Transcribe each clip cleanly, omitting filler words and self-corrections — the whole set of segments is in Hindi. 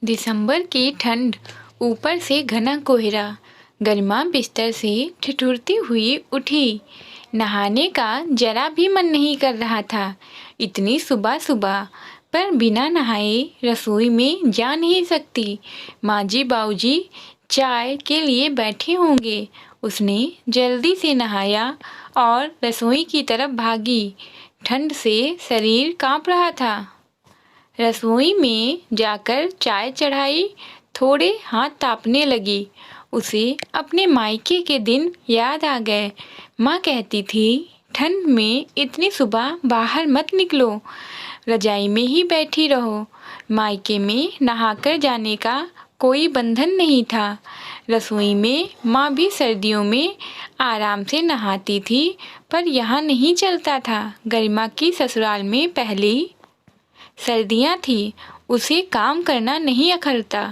दिसंबर की ठंड, ऊपर से घना कोहरा। गरिमा बिस्तर से ठिठुरती हुई उठी। नहाने का जरा भी मन नहीं कर रहा था। इतनी सुबह सुबह, पर बिना नहाए रसोई में जा नहीं सकती। माँ जी बाबूजी चाय के लिए बैठे होंगे। उसने जल्दी से नहाया और रसोई की तरफ भागी। ठंड से शरीर कांप रहा था। रसोई में जाकर चाय चढ़ाई। थोड़े हाथ तापने लगी। उसे अपने मायके के दिन याद आ गए। माँ कहती थी, ठंड में इतनी सुबह बाहर मत निकलो, रजाई में ही बैठी रहो। मायके में नहाकर जाने का कोई बंधन नहीं था। रसोई में माँ भी सर्दियों में आराम से नहाती थी, पर यहाँ नहीं चलता था। गरिमा की ससुराल में पहले सर्दियाँ थी। उसे काम करना नहीं अखरता।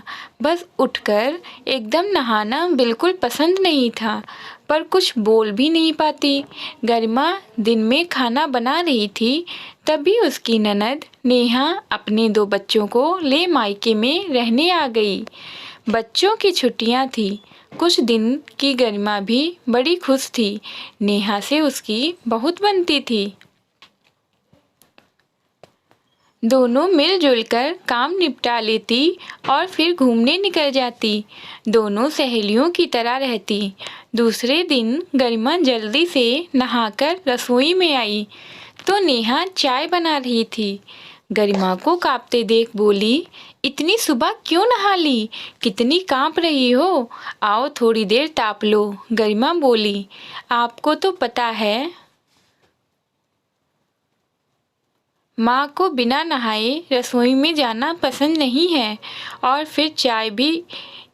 बस उठकर एकदम नहाना बिल्कुल पसंद नहीं था, पर कुछ बोल भी नहीं पाती। गरिमा दिन में खाना बना रही थी, तभी उसकी ननद नेहा अपने 2 बच्चों को ले मायके में रहने आ गई। बच्चों की छुट्टियां थी। कुछ दिन की गरिमा भी बड़ी खुश थी। नेहा से उसकी बहुत बनती थी। दोनों मिलजुल कर काम निपटा लेती और फिर घूमने निकल जाती। दोनों सहेलियों की तरह रहती। दूसरे दिन गरिमा जल्दी से नहाकर रसोई में आई तो नेहा चाय बना रही थी। गरिमा को कांपते देख बोली, इतनी सुबह क्यों नहा ली? कितनी कांप रही हो? आओ थोड़ी देर ताप लो। गरिमा बोली, आपको तो पता है माँ को बिना नहाए रसोई में जाना पसंद नहीं है, और फिर चाय भी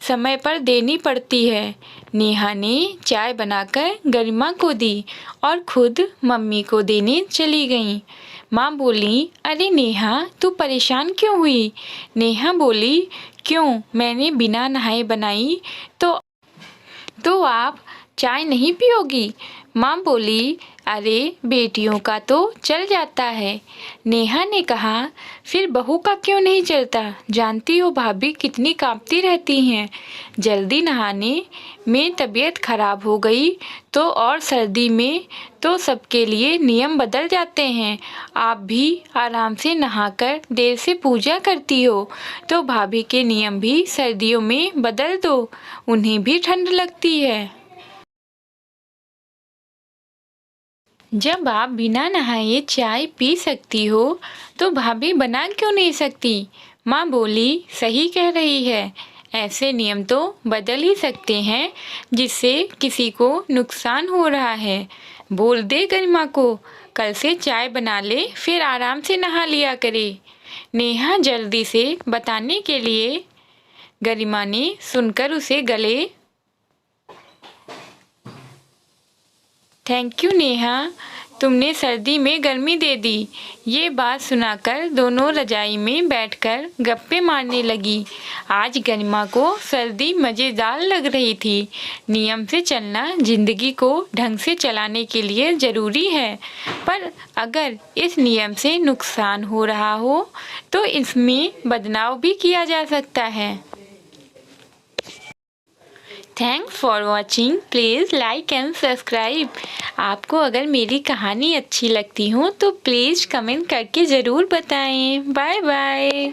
समय पर देनी पड़ती है। नेहा ने चाय बनाकर गरिमा को दी और खुद मम्मी को देने चली गई। माँ बोली, अरे नेहा, तू परेशान क्यों हुई? नेहा बोली, क्यों, मैंने बिना नहाए बनाई तो आप चाय नहीं पियोगी? माँ बोली, अरे बेटियों का तो चल जाता है। नेहा ने कहा, फिर बहू का क्यों नहीं चलता? जानती हो भाभी कितनी कांपती रहती हैं। जल्दी नहाने में तबीयत खराब हो गई तो और सर्दी में तो सबके लिए नियम बदल जाते हैं। आप भी आराम से नहाकर देर से पूजा करती हो, तो भाभी के नियम भी सर्दियों में बदल दो, उन्हें भी ठंड लगती है। जब आप बिना नहाए चाय पी सकती हो तो भाभी बना क्यों नहीं सकती? माँ बोली, सही कह रही है। ऐसे नियम तो बदल ही सकते हैं जिससे किसी को नुकसान हो रहा है। बोल दे गरिमा को, कल से चाय बना ले, फिर आराम से नहा लिया करे। नेहा जल्दी से बताने के लिए गरिमा ने सुनकर उसे गले, थैंक यू नेहा, तुमने सर्दी में गर्मी दे दी। ये बात सुनाकर दोनों रजाई में बैठकर गप्पे मारने लगी। आज गरिमा को सर्दी मज़ेदार लग रही थी। नियम से चलना जिंदगी को ढंग से चलाने के लिए ज़रूरी है, पर अगर इस नियम से नुकसान हो रहा हो तो इसमें बदलाव भी किया जा सकता है। Thanks for watching. Please like and subscribe. आपको अगर मेरी कहानी अच्छी लगती हो तो प्लीज़ कमेंट करके ज़रूर बताएं। Bye bye.